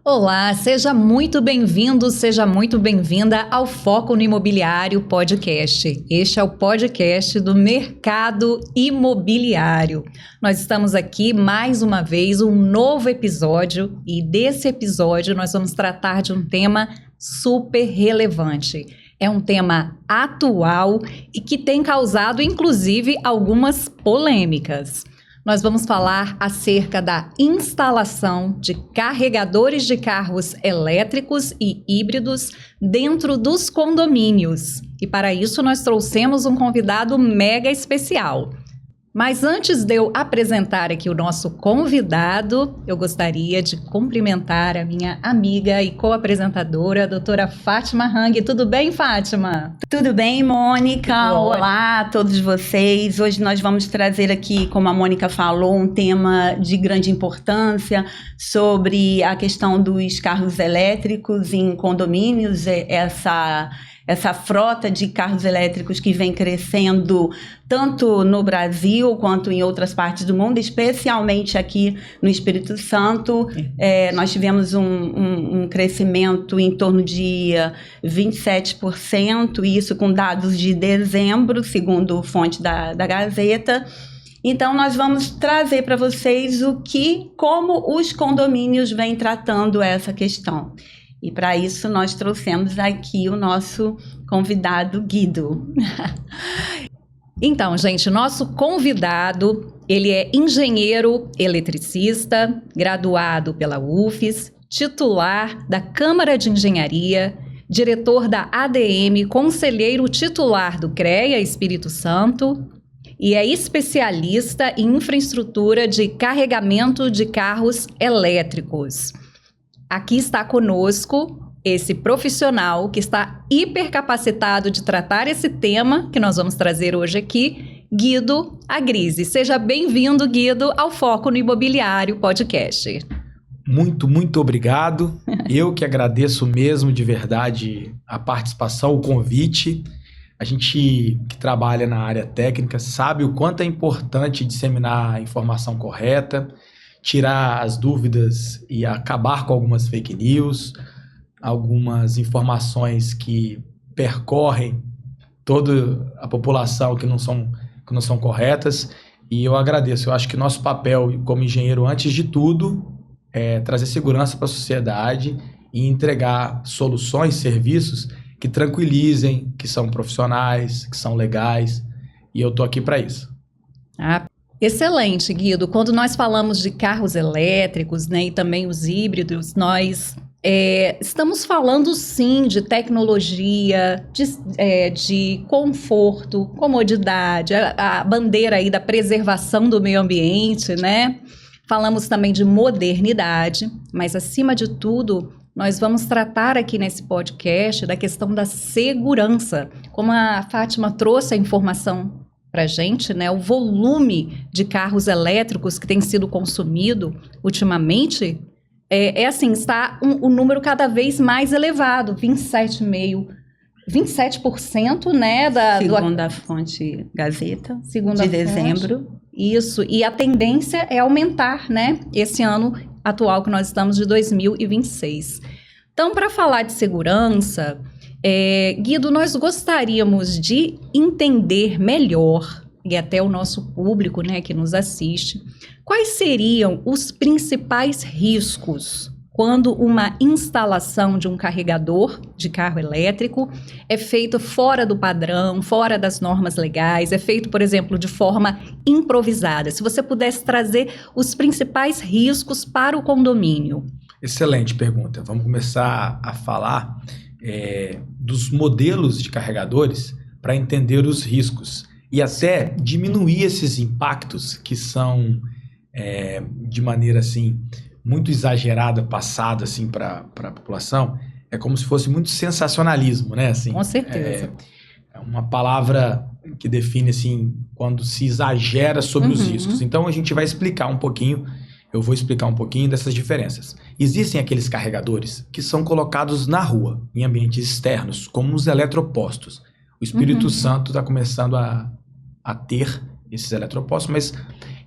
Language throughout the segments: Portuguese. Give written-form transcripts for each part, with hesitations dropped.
Olá, seja muito bem-vindo, seja muito bem-vinda ao Foco no Imobiliário Podcast. Este é o podcast do mercado imobiliário. Nós estamos aqui mais uma vez, um novo episódio, e desse episódio nós vamos tratar de um tema super relevante. É um tema atual e que tem causado, inclusive, algumas polêmicas. Nós vamos falar acerca da instalação de carregadores de carros elétricos e híbridos dentro dos condomínios. E para isso nós trouxemos um convidado mega especial. Mas antes de eu apresentar aqui o nosso convidado, eu gostaria de cumprimentar a minha amiga e co-apresentadora, a doutora Fátima Hang. Tudo bem, Fátima? Tudo bem, Mônica? Olá a todos vocês. Hoje nós vamos trazer aqui, como a Mônica falou, um tema de grande importância sobre a questão dos carros elétricos em condomínios, essa frota de carros elétricos que vem crescendo tanto no Brasil quanto em outras partes do mundo, especialmente aqui no Espírito Santo. Nós tivemos um crescimento em torno de 27%, isso com dados de dezembro, segundo fonte da Gazeta. Então, nós vamos trazer para vocês como os condomínios vêm tratando essa questão. E para isso nós trouxemos aqui o nosso convidado Guido. Então, gente, nosso convidado, ele é engenheiro eletricista, graduado pela UFES, titular da Câmara de Engenharia, diretor da ADM, conselheiro titular do CREA Espírito Santo e é especialista em infraestrutura de carregamento de carros elétricos. Aqui está conosco esse profissional que está hipercapacitado de tratar esse tema que nós vamos trazer hoje aqui, Guido Agrizzi. Seja bem-vindo, Guido, ao Foco no Imobiliário Podcast. Muito obrigado. Eu que agradeço mesmo de verdade a participação, o convite. A gente que trabalha na área técnica sabe o quanto é importante disseminar a informação correta, tirar as dúvidas e acabar com algumas fake news, algumas informações que percorrem toda a população que não são corretas. E eu agradeço. Eu acho que nosso papel como engenheiro, antes de tudo, é trazer segurança para a sociedade e entregar soluções, serviços que tranquilizem, que são profissionais, que são legais. E eu estou aqui para isso. Excelente, Guido. Quando nós falamos de carros elétricos, né, e também os híbridos, nós estamos falando sim de tecnologia, de conforto, comodidade, a bandeira aí da preservação do meio ambiente, né? Falamos também de modernidade, mas acima de tudo, nós vamos tratar aqui nesse podcast da questão da segurança. Como a Fátima trouxe a informação para gente, né, o volume de carros elétricos que tem sido consumido ultimamente está um número cada vez mais elevado, 27%, né, segundo a fonte Gazeta, de dezembro. Isso, e a tendência é aumentar, né, esse ano atual que nós estamos de 2026. Então, para falar de segurança, Guido, nós gostaríamos de entender melhor, e até o nosso público, né, que nos assiste, quais seriam os principais riscos quando uma instalação de um carregador de carro elétrico é feita fora do padrão, fora das normas legais, é feito, por exemplo, de forma improvisada. Se você pudesse trazer os principais riscos para o condomínio. Excelente pergunta. Vamos começar a falar dos modelos de carregadores para entender os riscos e até diminuir esses impactos que são de maneira assim muito exagerada, passada assim para a população. É como se fosse muito sensacionalismo, né? Assim, com certeza. É uma palavra que define assim quando se exagera sobre os riscos. Então a gente vai explicar um pouquinho. Eu vou explicar um pouquinho dessas diferenças. Existem aqueles carregadores que são colocados na rua, em ambientes externos, como os eletropostos. O Espírito Santo está começando a ter esses eletropostos, mas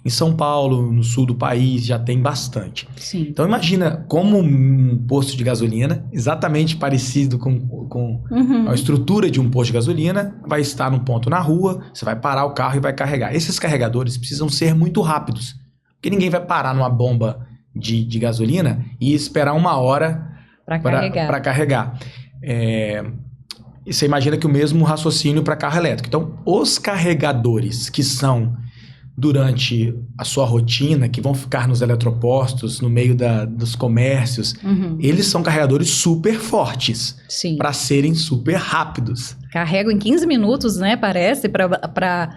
Em São Paulo, no sul do país, já tem bastante. Sim. Então imagina como um posto de gasolina, exatamente parecido com a estrutura de um posto de gasolina, vai estar num ponto na rua, você vai parar o carro e vai carregar. Esses carregadores precisam ser muito rápidos, porque ninguém vai parar numa bomba de gasolina e esperar 1 hora para carregar. E você imagina que o mesmo raciocínio para carro elétrico. Então, os carregadores que são durante a sua rotina, que vão ficar nos eletropostos, no meio dos comércios, eles são carregadores super fortes para serem super rápidos. Carregam em 15 minutos, né? Parece, para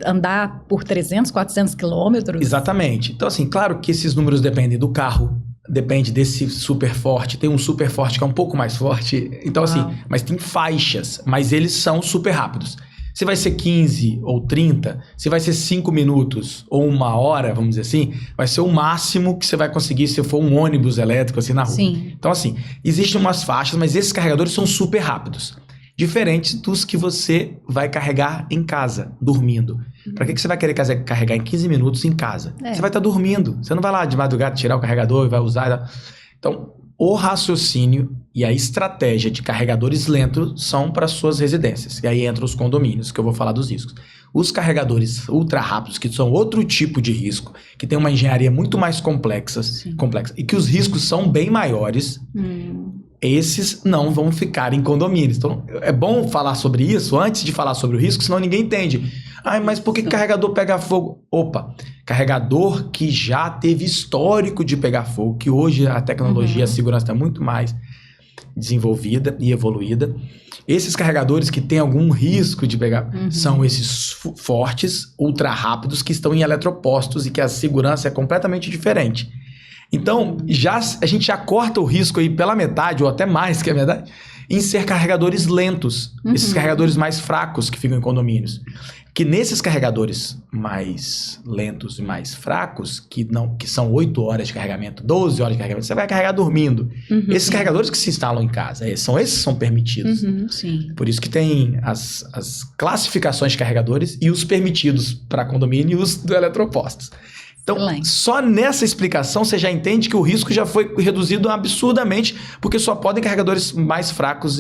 andar por 300, 400 quilômetros. Exatamente. Então, assim, claro que esses números dependem do carro, depende desse super forte. Tem um super forte que é um pouco mais forte. Então, assim, mas tem faixas, mas eles são super rápidos. Se vai ser 15 ou 30, se vai ser 5 minutos ou 1 hora, vamos dizer assim, vai ser o máximo que você vai conseguir se for um ônibus elétrico assim na rua. Sim. Então, assim, existem umas faixas, mas esses carregadores são super rápidos. Diferentes dos que você vai carregar em casa, dormindo. Para que você vai querer carregar em 15 minutos em casa? Você vai estar dormindo. Você não vai lá de madrugada tirar o carregador e vai usar. Então, o raciocínio e a estratégia de carregadores lentos são para suas residências. E aí entram os condomínios, que eu vou falar dos riscos. Os carregadores ultra rápidos, que são outro tipo de risco, que tem uma engenharia muito mais complexa e que os riscos são bem maiores, esses não vão ficar em condomínios. Então, é bom falar sobre isso antes de falar sobre o risco, senão ninguém entende. Mas por que carregador pega fogo? Opa, carregador que já teve histórico de pegar fogo, que hoje a tecnologia e a segurança está muito mais desenvolvida e evoluída. Esses carregadores que têm algum risco de pegar são esses fortes, ultra rápidos, que estão em eletropostos e que a segurança é completamente diferente. Então, a gente já corta o risco aí pela metade, ou até mais que a metade, em ser carregadores lentos. Esses carregadores mais fracos que ficam em condomínios. Que nesses carregadores mais lentos e mais fracos, que são 8 horas de carregamento, 12 horas de carregamento, você vai carregar dormindo. Esses carregadores que se instalam em casa, esses são permitidos. Sim. Por isso que tem as classificações de carregadores e os permitidos para condomínio e os do eletropostos. Então, só nessa explicação você já entende que o risco já foi reduzido absurdamente, porque só podem carregadores mais fracos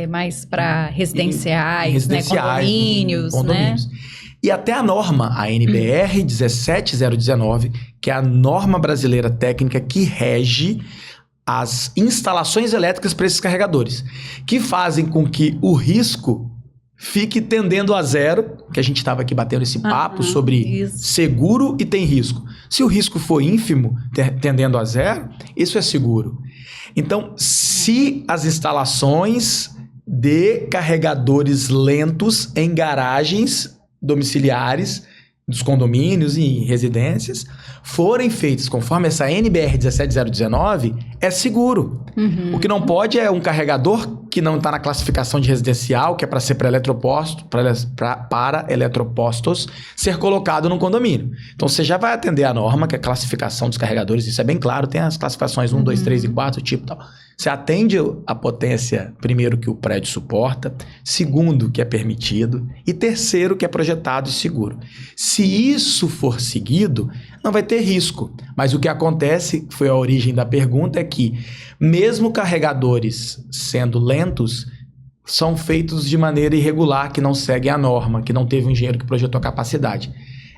mais para residenciais, né? Condomínios. Né? E até a norma, a NBR 17019, que é a norma brasileira técnica que rege as instalações elétricas para esses carregadores, que fazem com que o risco fique tendendo a zero, que a gente estava aqui batendo esse papo sobre seguro e tem risco. Se o risco for ínfimo, tendendo a zero, isso é seguro. Então, se as instalações de carregadores lentos em garagens domiciliares dos condomínios e residências forem feitas conforme essa NBR 17019, é seguro. O que não pode é um carregador que não está na classificação de residencial, que é para ser para eletropostos, ser colocado no condomínio. Então, você já vai atender a norma, que é a classificação dos carregadores, isso é bem claro, tem as classificações 1, 2, 3 e 4, tipo e tal. Você atende a potência, primeiro, que o prédio suporta, segundo, que é permitido, e terceiro, que é projetado e seguro. Se isso for seguido, não vai ter risco. Mas o que acontece, foi a origem da pergunta, é que mesmo carregadores sendo lentos, são feitos de maneira irregular, que não seguem a norma, que não teve um engenheiro que projetou a capacidade.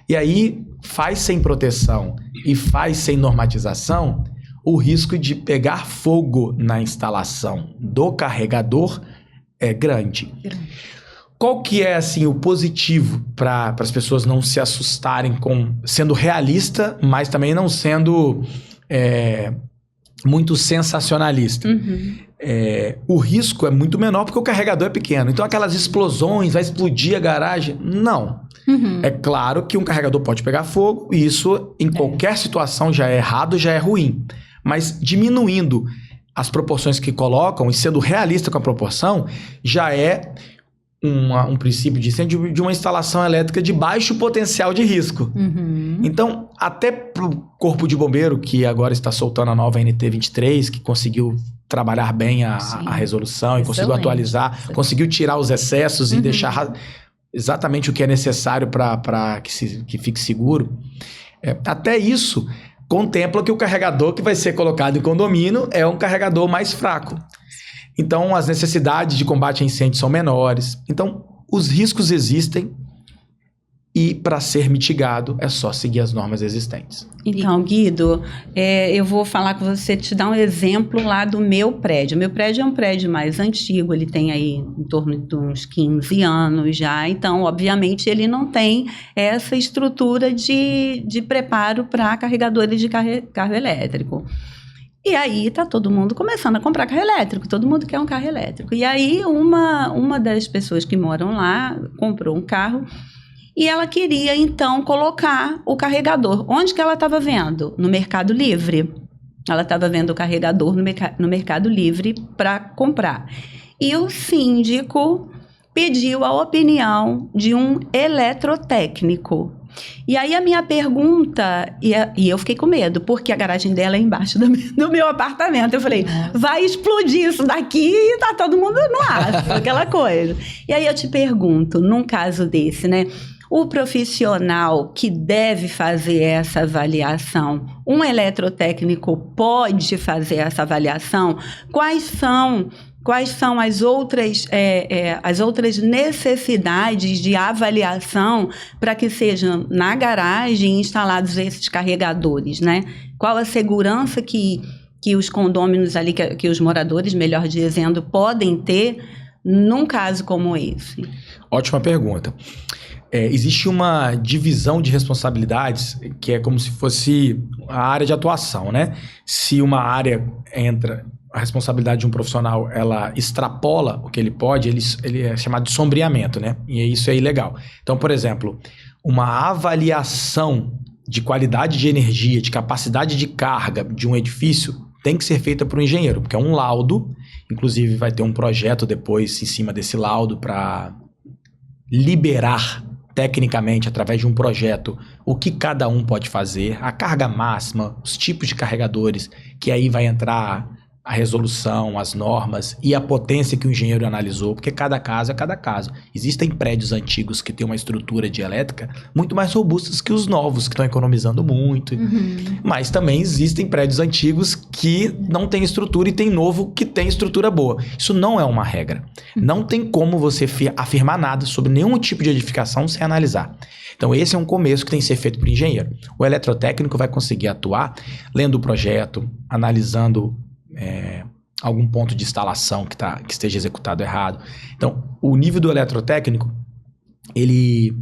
E aí, faz sem proteção e faz sem normatização, o risco de pegar fogo na instalação do carregador é grande. Qual que é, assim, o positivo para as pessoas não se assustarem com sendo realista, mas também não sendo muito sensacionalista? O risco é muito menor porque o carregador é pequeno. Então, aquelas explosões, vai explodir a garagem? Não. É claro que um carregador pode pegar fogo e isso, em qualquer situação, já é errado, já é ruim. Mas diminuindo as proporções que colocam e sendo realista com a proporção, já é um princípio de uma instalação elétrica de baixo potencial de risco. Então, até para o Corpo de Bombeiro, que agora está soltando a nova NT23, que conseguiu trabalhar bem a resolução e conseguiu atualizar, conseguiu tirar os excessos e deixar... exatamente o que é necessário para que fique seguro, até isso contempla que o carregador que vai ser colocado em condomínio é um carregador mais fraco. Então, as necessidades de combate a incêndio são menores. Então, os riscos existem e, para ser mitigado, é só seguir as normas existentes. Então, Guido, eu vou falar com você, te dar um exemplo lá do meu prédio. Meu prédio é um prédio mais antigo, ele tem aí em torno de uns 15 anos já. Então, obviamente, ele não tem essa estrutura de preparo para carregadores de carro elétrico. E aí tá todo mundo começando a comprar carro elétrico, todo mundo quer um carro elétrico. E aí uma das pessoas que moram lá comprou um carro e ela queria então colocar o carregador. Onde que ela estava vendo? No Mercado Livre. Ela estava vendo o carregador no Mercado Livre para comprar. E o síndico pediu a opinião de um eletrotécnico. E aí a minha pergunta, e eu fiquei com medo, porque a garagem dela é embaixo do meu apartamento. Eu falei, vai explodir isso daqui e tá todo mundo no ar, aquela coisa. E aí eu te pergunto, num caso desse, né? O profissional que deve fazer essa avaliação, um eletrotécnico pode fazer essa avaliação? Quais são as outras necessidades de avaliação para que sejam na garagem instalados esses carregadores, né? Qual a segurança que os condôminos ali, que os moradores, melhor dizendo, podem ter num caso como esse? Ótima pergunta. Existe uma divisão de responsabilidades que é como se fosse a área de atuação, né? Se uma área entra, a responsabilidade de um profissional, ela extrapola o que ele pode, ele é chamado de sombreamento, né? E isso é ilegal. Então, por exemplo, uma avaliação de qualidade de energia, de capacidade de carga de um edifício tem que ser feita por um engenheiro, porque é um laudo, inclusive vai ter um projeto depois em cima desse laudo para liberar tecnicamente, através de um projeto, o que cada um pode fazer, a carga máxima, os tipos de carregadores, que aí vai entrar a resolução, as normas e a potência que o engenheiro analisou, porque cada caso é cada caso. Existem prédios antigos que têm uma estrutura de elétrica muito mais robustas que os novos, que estão economizando muito, mas também existem prédios antigos que não têm estrutura e tem novo que tem estrutura boa. Isso não é uma regra. Não tem como você afirmar nada sobre nenhum tipo de edificação sem analisar. Então esse é um começo que tem que ser feito por engenheiro. O eletrotécnico vai conseguir atuar lendo o projeto, analisando algum ponto de instalação que esteja executado errado. Então, o nível do eletrotécnico, ele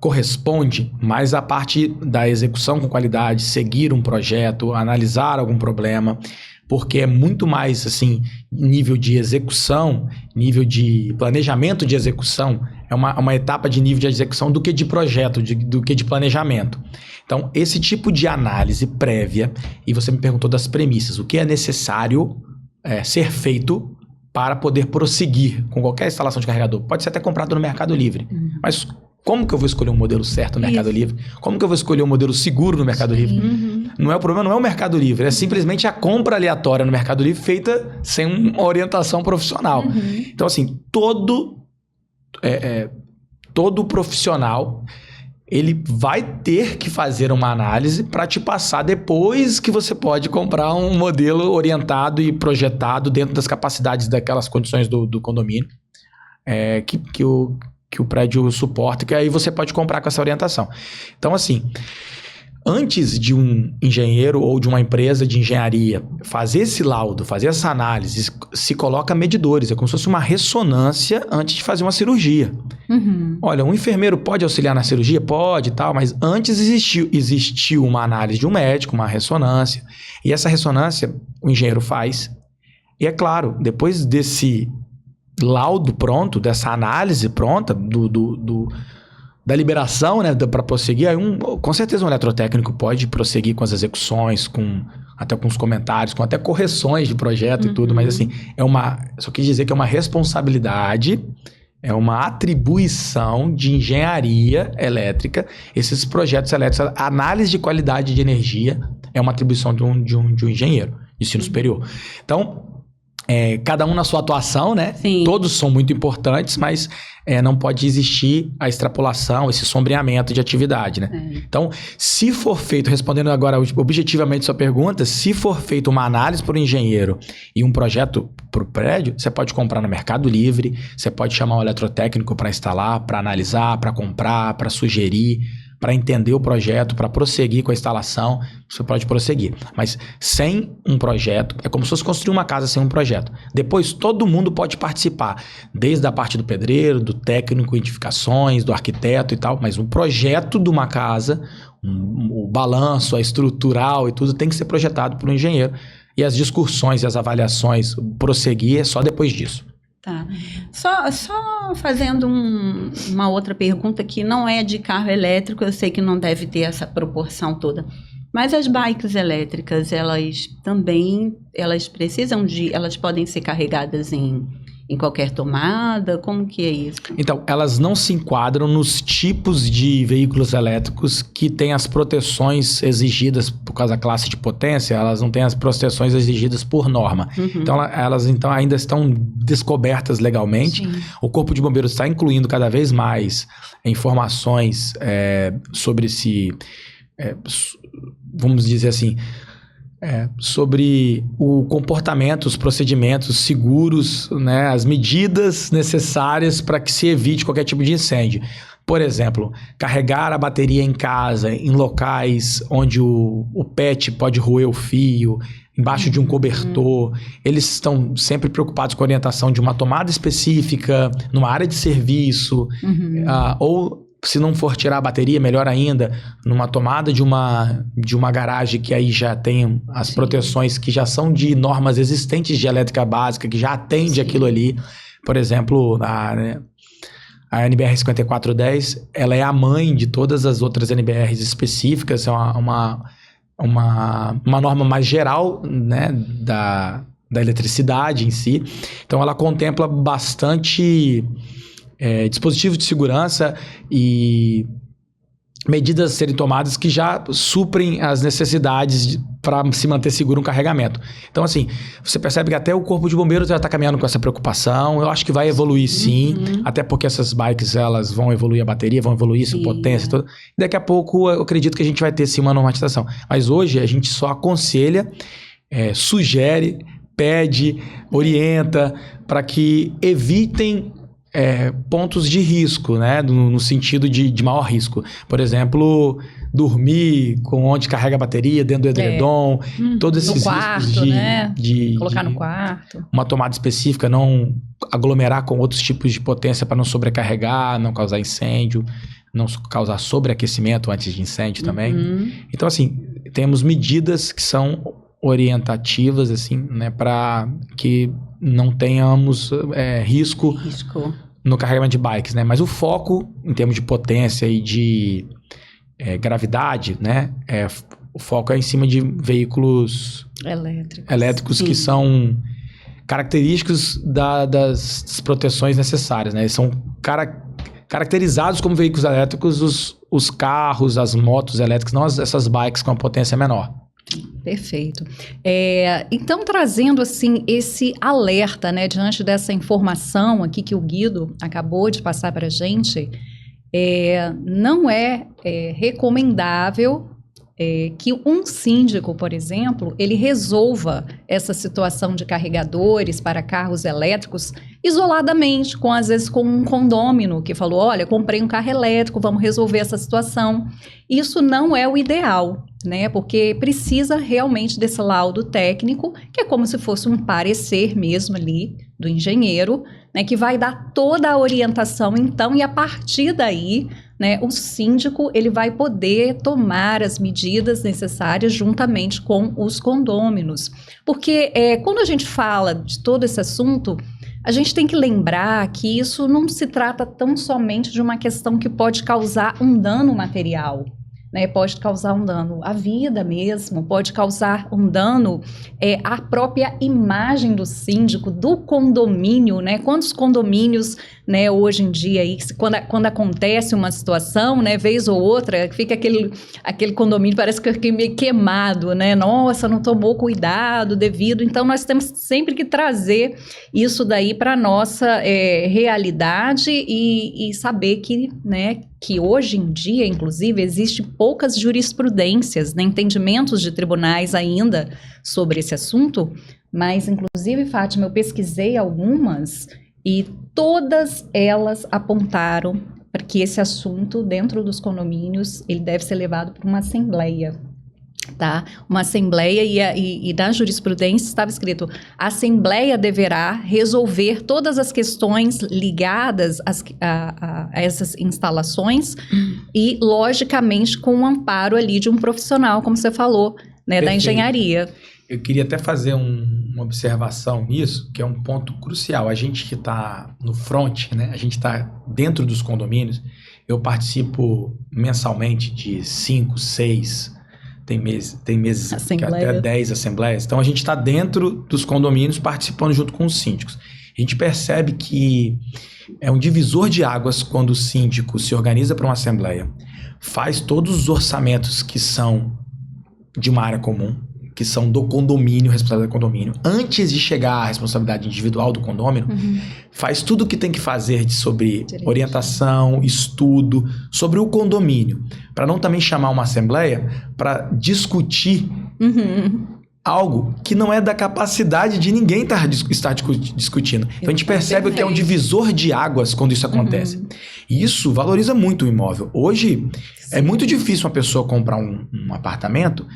corresponde mais à parte da execução com qualidade, seguir um projeto, analisar algum problema, porque é muito mais, assim, nível de execução, nível de planejamento de execução, é uma etapa de nível de execução do que de projeto, do que de planejamento. Então, esse tipo de análise prévia, e você me perguntou das premissas, o que é necessário ser feito para poder prosseguir com qualquer instalação de carregador. Pode ser até comprado no Mercado Livre, mas como que eu vou escolher um modelo certo no Mercado Livre? Como que eu vou escolher um modelo seguro no Mercado Livre? O problema não é o Mercado Livre, é simplesmente a compra aleatória no Mercado Livre feita sem uma orientação profissional. Então, assim, todo profissional, ele vai ter que fazer uma análise para te passar depois que você pode comprar um modelo orientado e projetado dentro das capacidades daquelas condições do condomínio que o prédio suporta, que aí você pode comprar com essa orientação. Então, assim, antes de um engenheiro ou de uma empresa de engenharia fazer esse laudo, fazer essa análise, se coloca medidores, é como se fosse uma ressonância antes de fazer uma cirurgia. Olha, um enfermeiro pode auxiliar na cirurgia? Pode e tal, mas antes existiu uma análise de um médico, uma ressonância, e essa ressonância o engenheiro faz, e é claro, depois desse laudo pronto, dessa análise pronta, da liberação, né, para prosseguir, com certeza um eletrotécnico pode prosseguir com as execuções, até com os comentários, com até correções de projeto e tudo, mas assim, só quis dizer que é uma responsabilidade, é uma atribuição de engenharia elétrica, esses projetos elétricos, a análise de qualidade de energia é uma atribuição de um engenheiro de ensino superior. Então, cada um na sua atuação, né? Sim. Todos são muito importantes, mas não pode existir a extrapolação, esse sombreamento de atividade, né? Então, se for feito, respondendo agora objetivamente sua pergunta, se for feita uma análise por engenheiro e um projeto para o prédio, você pode comprar no Mercado Livre, você pode chamar um eletrotécnico para instalar, para analisar, para comprar, para sugerir, para entender o projeto, para prosseguir com a instalação, você pode prosseguir. Mas sem um projeto, é como se fosse construir uma casa sem um projeto. Depois, todo mundo pode participar, desde a parte do pedreiro, do técnico, edificações, do arquiteto e tal, mas um projeto de uma casa, o balanço, a estrutural e tudo tem que ser projetado por um engenheiro. E as discussões e as avaliações prosseguir é só depois disso. Tá. Só fazendo uma outra pergunta que não é de carro elétrico, eu sei que não deve ter essa proporção toda, mas as bikes elétricas, elas podem ser carregadas em qualquer tomada? Como que é isso? Então, elas não se enquadram nos tipos de veículos elétricos que têm as proteções exigidas por causa da classe de potência, elas não têm as proteções exigidas por norma. Então, elas ainda estão descobertas legalmente. Sim. O Corpo de Bombeiros está incluindo cada vez mais informações sobre vamos dizer assim, sobre o comportamento, os procedimentos seguros, né, as medidas necessárias para que se evite qualquer tipo de incêndio. Por exemplo, carregar a bateria em casa, em locais onde o pet pode roer o fio, embaixo de um cobertor. Eles estão sempre preocupados com a orientação de uma tomada específica, numa área de serviço, ou se não for tirar a bateria, melhor ainda, numa tomada de uma garagem que aí já tem as proteções que já são de normas existentes de elétrica básica, que já atende aquilo ali. Por exemplo, a NBR 5410, ela é a mãe de todas as outras NBRs específicas, é uma norma mais geral, né, da eletricidade em si. Então, ela contempla bastante dispositivos de segurança e medidas a serem tomadas que já suprem as necessidades para se manter seguro um carregamento. Então, assim, você percebe que até o Corpo de Bombeiros já está caminhando com essa preocupação. Eu acho que vai evoluir sim, até porque essas bikes, elas vão evoluir a bateria, vão evoluir sua potência e tudo. Daqui a pouco, eu acredito que a gente vai ter sim uma normatização. Mas hoje, a gente só aconselha, sugere, pede, orienta para que evitem pontos de risco, né? No sentido de maior risco. Por exemplo, dormir com onde carrega a bateria, dentro do edredom, todos esses quarto, riscos né? Colocar no quarto. Uma tomada específica, não aglomerar com outros tipos de potência para não sobrecarregar, não causar incêndio, não causar sobreaquecimento antes de incêndio também. Então, assim, temos medidas que são orientativas, assim, né? Para que não tenhamos risco no carregamento de bikes, né? Mas o foco, em termos de potência e de gravidade, né? O foco é em cima de veículos elétricos que são característicos das proteções necessárias, né? Eles são caracterizados como veículos elétricos os carros, as motos elétricas, não essas bikes com a potência menor. Perfeito. Então, trazendo assim esse alerta, né, diante dessa informação aqui que o Guido acabou de passar para a gente, não é recomendável que um síndico, por exemplo, ele resolva essa situação de carregadores para carros elétricos isoladamente, às vezes com um condômino que falou, olha, comprei um carro elétrico, vamos resolver essa situação. Isso não é o ideal, né? Porque precisa realmente desse laudo técnico, que é como se fosse um parecer mesmo ali do engenheiro, né? Que vai dar toda a orientação, então, e a partir daí, né, o síndico ele vai poder tomar as medidas necessárias juntamente com os condôminos. Porque quando a gente fala de todo esse assunto, a gente tem que lembrar que isso não se trata tão somente de uma questão que pode causar um dano material, né? Pode causar um dano à vida mesmo, pode causar um dano à própria imagem do síndico, do condomínio, né? Quantos condomínios né, hoje em dia, aí, quando acontece uma situação, né, vez ou outra, fica aquele condomínio, parece que fica meio queimado, né? Nossa, não tomou cuidado devido. Então, nós temos sempre que trazer isso daí para a nossa realidade e saber que, né, que hoje em dia, inclusive, existe poucas jurisprudências, né, entendimentos de tribunais ainda sobre esse assunto, mas, inclusive, Fátima, eu pesquisei algumas e todas elas apontaram para que esse assunto, dentro dos condomínios, ele deve ser levado para uma assembleia. Tá? Uma assembleia e na jurisprudência estava escrito: a assembleia deverá resolver todas as questões ligadas a essas instalações e, logicamente, com o amparo ali de um profissional, como você falou, né, da engenharia. Eu queria até fazer uma observação nisso, que é um ponto crucial. A gente que está no front, né, a gente está dentro dos condomínios, eu participo mensalmente de 5, 6... Tem meses que até 10 assembleias. Então, a gente está dentro dos condomínios participando junto com os síndicos. A gente percebe que é um divisor de águas quando o síndico se organiza para uma assembleia, faz todos os orçamentos que são de uma área comum, que são do condomínio, responsabilidade do condomínio, antes de chegar à responsabilidade individual do condômino, faz tudo o que tem que fazer sobre orientação, estudo, sobre o condomínio, para não também chamar uma assembleia para discutir algo que não é da capacidade de ninguém estar discutindo. Então a gente percebe que é um divisor de águas quando isso acontece. E isso valoriza muito o imóvel. Hoje, é muito difícil uma pessoa comprar um apartamento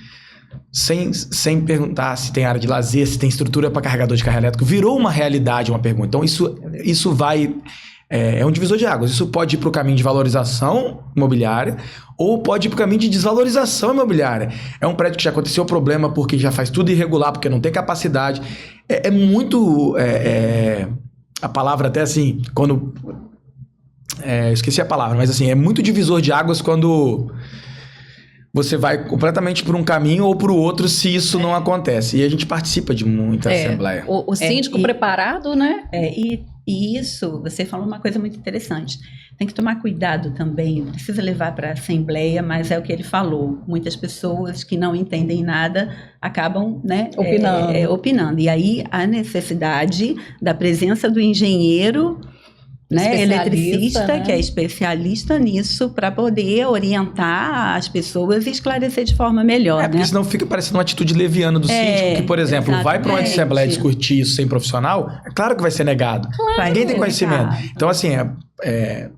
sem perguntar se tem área de lazer, se tem estrutura para carregador de carro elétrico. Virou uma realidade, uma pergunta. Então, isso vai... É um divisor de águas. Isso pode ir para o caminho de valorização imobiliária ou pode ir para o caminho de desvalorização imobiliária. É um prédio que já aconteceu problema porque já faz tudo irregular, porque não tem capacidade. É muito... a palavra até assim, quando... esqueci a palavra, mas assim, é muito divisor de águas quando... você vai completamente por um caminho ou por outro se isso não acontece. E a gente participa de muita assembleia. O síndico preparado, né? E isso, você falou uma coisa muito interessante. Tem que tomar cuidado também, não precisa levar para a assembleia, mas é o que ele falou. Muitas pessoas que não entendem nada acabam, né, opinando. E aí a necessidade da presença do engenheiro, né, eletricista, né, que é especialista nisso, para poder orientar as pessoas e esclarecer de forma melhor. Porque senão fica parecendo uma atitude leviana do síndico, que, por exemplo, vai para uma assembleia discutir isso sem profissional, é claro que vai ser negado. Claro, ninguém tem conhecimento. Então, assim,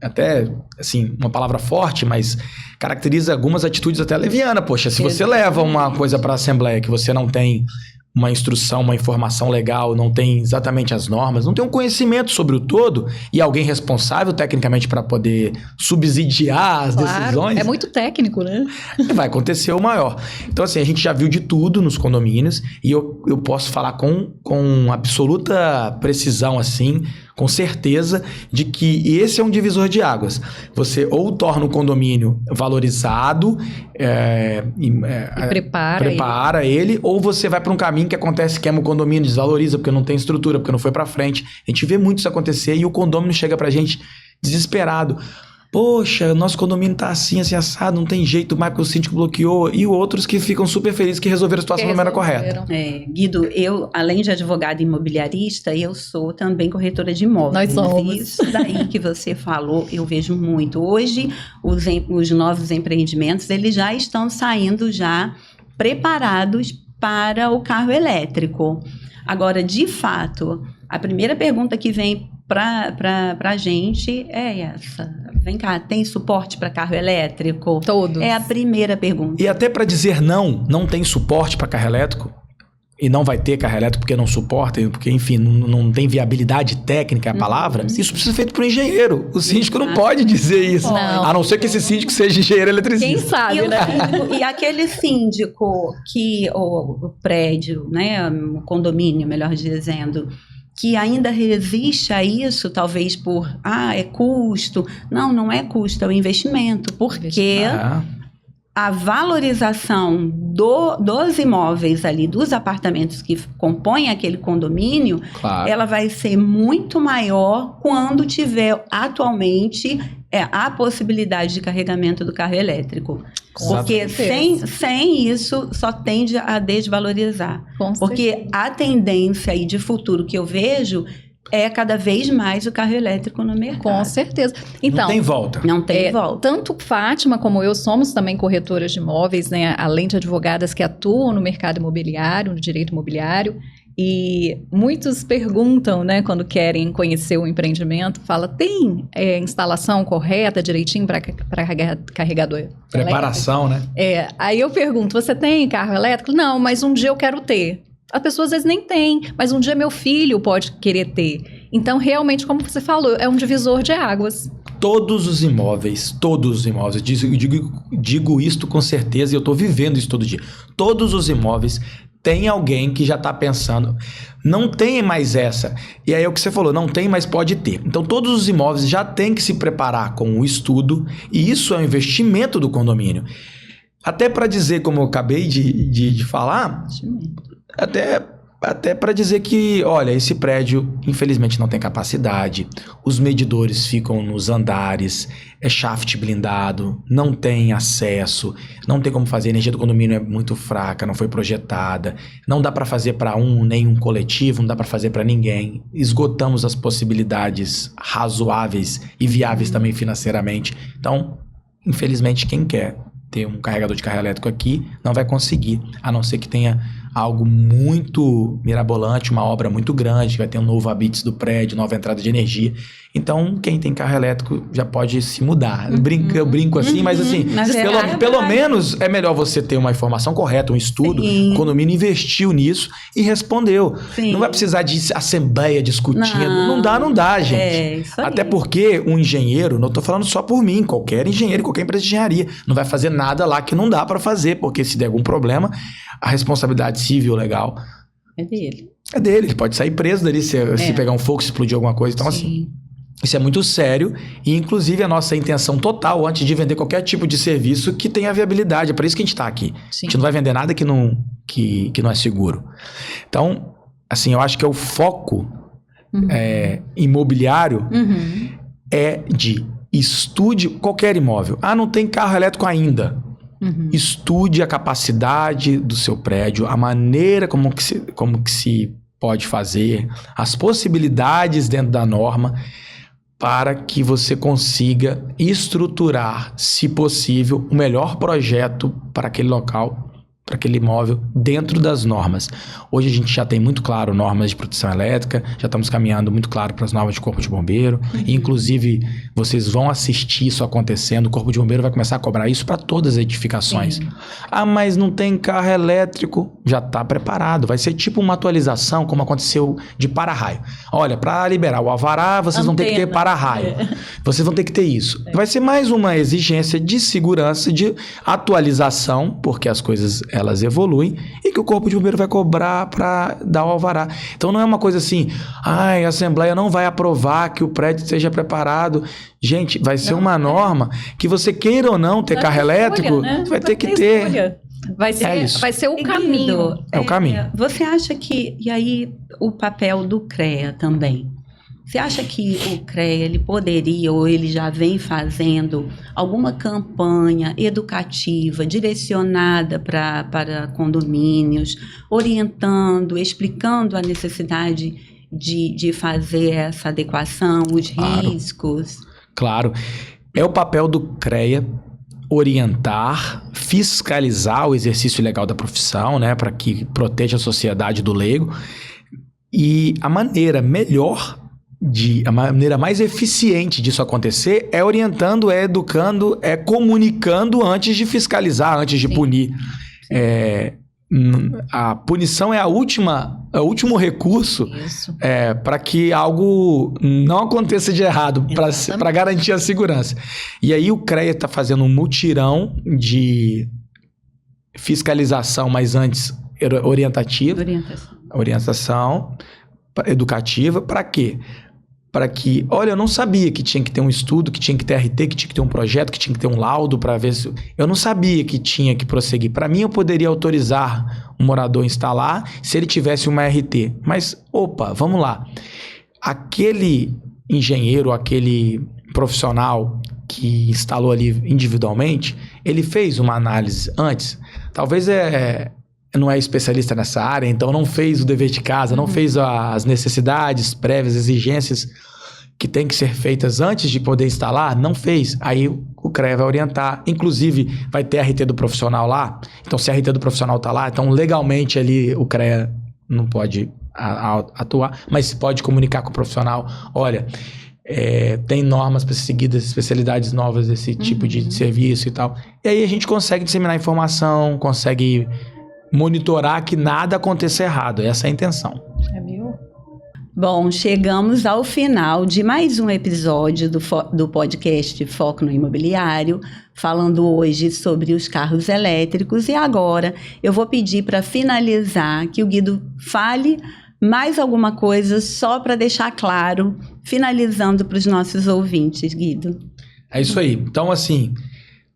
até assim, uma palavra forte, mas caracteriza algumas atitudes até leviana. Poxa, se você leva uma coisa para a assembleia que você não tem uma instrução, uma informação legal, não tem exatamente as normas, não tem um conhecimento sobre o todo e alguém responsável tecnicamente para poder subsidiar as decisões... É muito técnico, né? Vai acontecer o maior. Então, assim, a gente já viu de tudo nos condomínios e eu posso falar com absoluta precisão, assim, com certeza, de que esse é um divisor de águas. Você ou torna o condomínio valorizado e prepara ele, ou você vai para um caminho que acontece, queima o condomínio, desvaloriza porque não tem estrutura, porque não foi para frente. A gente vê muito isso acontecer e o condomínio chega pra gente desesperado. Poxa, nosso condomínio tá assim assado, não tem jeito mais porque o síndico bloqueou. E outros que ficam super felizes que resolveram a situação da maneira correta. Guido, eu, além de advogada imobiliarista, eu sou também corretora de imóveis. Nós somos. Isso daí que você falou, eu vejo muito. Hoje, os novos empreendimentos, eles já estão saindo já preparados para o carro elétrico. Agora, de fato, a primeira pergunta que vem para a gente é essa. Vem cá, tem suporte para carro elétrico? Todos. É a primeira pergunta. E até para dizer não tem suporte para carro elétrico, e não vai ter carro elétrico porque não suporta, porque, enfim, não tem viabilidade técnica, a palavra, isso precisa ser feito por um engenheiro. O síndico não pode dizer isso. Não. A não ser que esse síndico seja engenheiro eletricista. Quem sabe, né? E aquele síndico que, o prédio, né, o condomínio, melhor dizendo, que ainda resiste a isso, talvez é custo. Não é custo, é o investimento. Porque a valorização dos imóveis ali, dos apartamentos que compõem aquele condomínio, Claro. ela vai ser muito maior quando tiver atualmente a possibilidade de carregamento do carro elétrico. Porque sem isso só tende a desvalorizar. Porque a tendência aí de futuro que eu vejo é cada vez mais o carro elétrico no mercado. Com certeza. Então, não tem volta. Não tem volta. Tanto Fátima como eu somos também corretoras de imóveis, né? Além de advogadas que atuam no mercado imobiliário, no direito imobiliário. E muitos perguntam, né, quando querem conhecer o empreendimento, fala, tem instalação correta, direitinho para carregador? Preparação, elétrico? né? Aí eu pergunto, você tem carro elétrico? Não, mas um dia eu quero ter. A pessoa às vezes nem tem, mas um dia meu filho pode querer ter. Então, realmente, como você falou, é um divisor de águas. Todos os imóveis, digo isto com certeza e eu estou vivendo isso todo dia. Todos os imóveis tem alguém que já está pensando, não tem mais essa. E aí é o que você falou, não tem, mas pode ter. Então todos os imóveis já têm que se preparar com o estudo e isso é um investimento do condomínio. Até para dizer, como eu acabei de falar, até para dizer que, olha, esse prédio infelizmente não tem capacidade, os medidores ficam nos andares, é shaft blindado, não tem acesso, não tem como fazer, a energia do condomínio é muito fraca, não foi projetada, não dá para fazer para nenhum coletivo, não dá para fazer para ninguém, esgotamos as possibilidades razoáveis e viáveis também financeiramente. Então, infelizmente, quem quer ter um carregador de carro elétrico aqui não vai conseguir, a não ser que tenha algo muito mirabolante, uma obra muito grande, vai ter um novo habites do prédio, nova entrada de energia. Então, quem tem carro elétrico já pode se mudar. Eu brinco assim, mas assim, pelo menos é melhor você ter uma informação correta, um estudo, o condomínio investiu nisso e respondeu. Sim. Não vai precisar de assembleia discutindo. Não dá, gente. Isso aí. Até porque um engenheiro, não estou falando só por mim, qualquer engenheiro, qualquer empresa de engenharia, não vai fazer nada lá que não dá para fazer, porque se der algum problema, a responsabilidade civil legal é dele. É dele, ele pode sair preso dali se pegar um fogo, se explodir alguma coisa. Então, assim, isso é muito sério e, inclusive, a nossa intenção total, antes de vender qualquer tipo de serviço, que tenha viabilidade. É por isso que a gente está aqui. Sim. A gente não vai vender nada que não é seguro. Então, assim, eu acho que o foco imobiliário é de estude qualquer imóvel. Ah, não tem carro elétrico ainda. Estude a capacidade do seu prédio, a maneira como que se pode fazer, as possibilidades dentro da norma, para que você consiga estruturar, se possível, o melhor projeto para aquele local, para aquele imóvel, dentro das normas. Hoje a gente já tem muito claro normas de proteção elétrica, já estamos caminhando muito claro para as normas de Corpo de Bombeiro, e, inclusive vocês vão assistir isso acontecendo, o Corpo de Bombeiro vai começar a cobrar isso para todas as edificações. Sim. Ah, mas não tem carro elétrico, já está preparado, vai ser tipo uma atualização, como aconteceu de para-raio. Olha, para liberar o alvará, vocês vão ter que ter para-raio, vocês vão ter que ter isso. Vai ser mais uma exigência de segurança, de atualização, porque as coisas elas evoluem e que o Corpo de Bombeiro vai cobrar para dar o alvará. Então não é uma coisa assim, a Assembleia não vai aprovar que o prédio esteja preparado. Gente, vai ser uma norma que você queira ou não ter carro elétrico, vai ter que ter. Vai ser o caminho. É o caminho. Você acha que, e aí o papel do CREA também, você acha que o CREA ele poderia, ou ele já vem fazendo, alguma campanha educativa direcionada para condomínios, orientando, explicando a necessidade de fazer essa adequação, os riscos? Claro. É o papel do CREA orientar, fiscalizar o exercício legal da profissão, né, para que proteja a sociedade do leigo. E a maneira a maneira mais eficiente disso acontecer é orientando, é educando, é comunicando antes de fiscalizar, antes de punir. A punição é o último recurso para que algo não aconteça de errado, para garantir a segurança. E aí o CREA está fazendo um mutirão de fiscalização, mas antes orientação educativa. Para quê? para que... Olha, eu não sabia que tinha que ter um estudo, que tinha que ter RT, que tinha que ter um projeto, que tinha que ter um laudo para ver se... Eu não sabia que tinha que prosseguir. Para mim, eu poderia autorizar o morador a instalar se ele tivesse uma RT. Mas, opa, vamos lá. Aquele engenheiro, aquele profissional que instalou ali individualmente, ele fez uma análise antes. Talvez não é especialista nessa área, então não fez o dever de casa, não fez as necessidades prévias, exigências que tem que ser feitas antes de poder instalar, não fez. Aí o CREA vai orientar. Inclusive, vai ter a RT do profissional lá. Então, se a RT do profissional está lá, então legalmente ali o CREA não pode atuar, mas pode comunicar com o profissional. Olha, tem normas para ser seguidas, especialidades novas desse tipo de serviço e tal. E aí a gente consegue disseminar informação, consegue monitorar que nada aconteça errado. Essa é a intenção. Bom, chegamos ao final de mais um episódio do podcast Foco no Imobiliário, falando hoje sobre os carros elétricos. E agora eu vou pedir para finalizar que o Guido fale mais alguma coisa só para deixar claro, finalizando para os nossos ouvintes, Guido. É isso aí. Então, assim,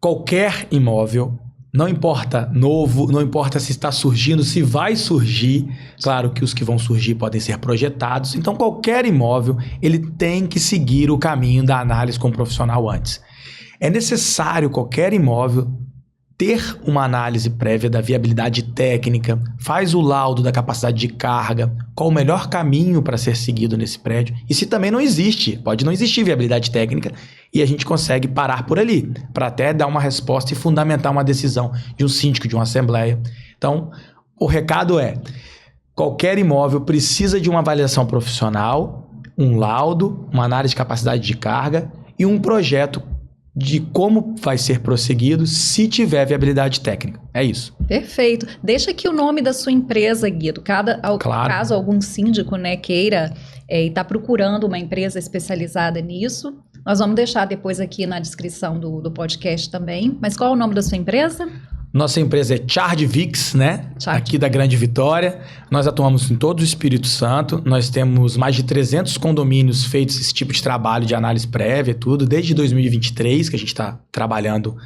qualquer imóvel, não importa novo, não importa se está surgindo, se vai surgir, claro que os que vão surgir podem ser projetados, então qualquer imóvel, ele tem que seguir o caminho da análise com o profissional antes. É necessário qualquer imóvel ter uma análise prévia da viabilidade técnica, faz o laudo da capacidade de carga, qual o melhor caminho para ser seguido nesse prédio. E se também não existe, pode não existir viabilidade técnica e a gente consegue parar por ali, para até dar uma resposta e fundamentar uma decisão de um síndico, de uma assembleia. Então, o recado é, qualquer imóvel precisa de uma avaliação profissional, um laudo, uma análise de capacidade de carga e um projeto de como vai ser prosseguido se tiver viabilidade técnica. É isso. Perfeito. Deixa aqui o nome da sua empresa, Guido. Claro. Caso algum síndico, queira e está procurando uma empresa especializada nisso, nós vamos deixar depois aqui na descrição do podcast também. Mas qual é o nome da sua empresa? Nossa empresa é Chardvix, aqui da Grande Vitória. Nós atuamos em todo o Espírito Santo. Nós temos mais de 300 condomínios feitos esse tipo de trabalho de análise prévia e tudo, desde 2023, que a gente está trabalhando,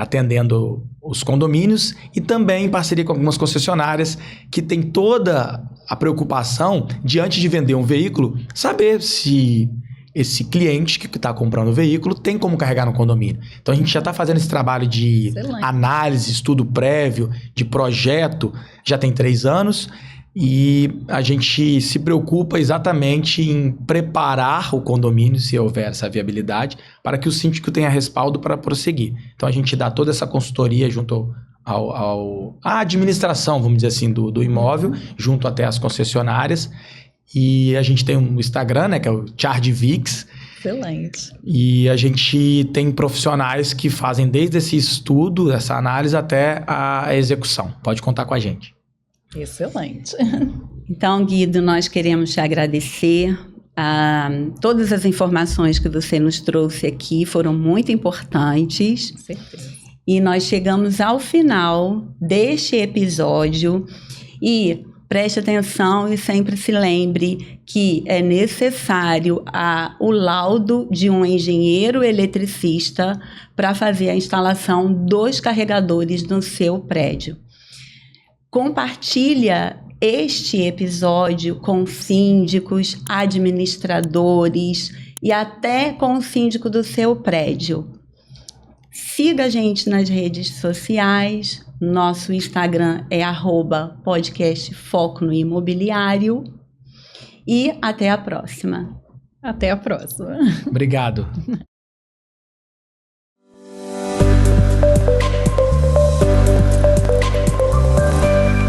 atendendo os condomínios, e também em parceria com algumas concessionárias que tem toda a preocupação de, antes de vender um veículo, saber se esse cliente que está comprando o veículo tem como carregar no condomínio. Então, a gente já está fazendo esse trabalho de análise, estudo prévio, de projeto, já tem 3 anos, e a gente se preocupa exatamente em preparar o condomínio, se houver essa viabilidade, para que o síndico tenha respaldo para prosseguir. Então, a gente dá toda essa consultoria junto à administração, vamos dizer assim, do imóvel, junto até às concessionárias. E a gente tem um Instagram, que é o Chardvix. Excelente. E a gente tem profissionais que fazem desde esse estudo, essa análise, até a execução. Pode contar com a gente. Excelente. Então, Guido, nós queremos te agradecer. Todas as informações que você nos trouxe aqui foram muito importantes. Com certeza. E nós chegamos ao final deste episódio e preste atenção e sempre se lembre que é necessário o laudo de um engenheiro eletricista para fazer a instalação dos carregadores no seu prédio. Compartilha este episódio com síndicos, administradores e até com o síndico do seu prédio. Siga a gente nas redes sociais. Nosso Instagram é @podcast Foco no Imobiliário. E até a próxima. Até a próxima. Obrigado.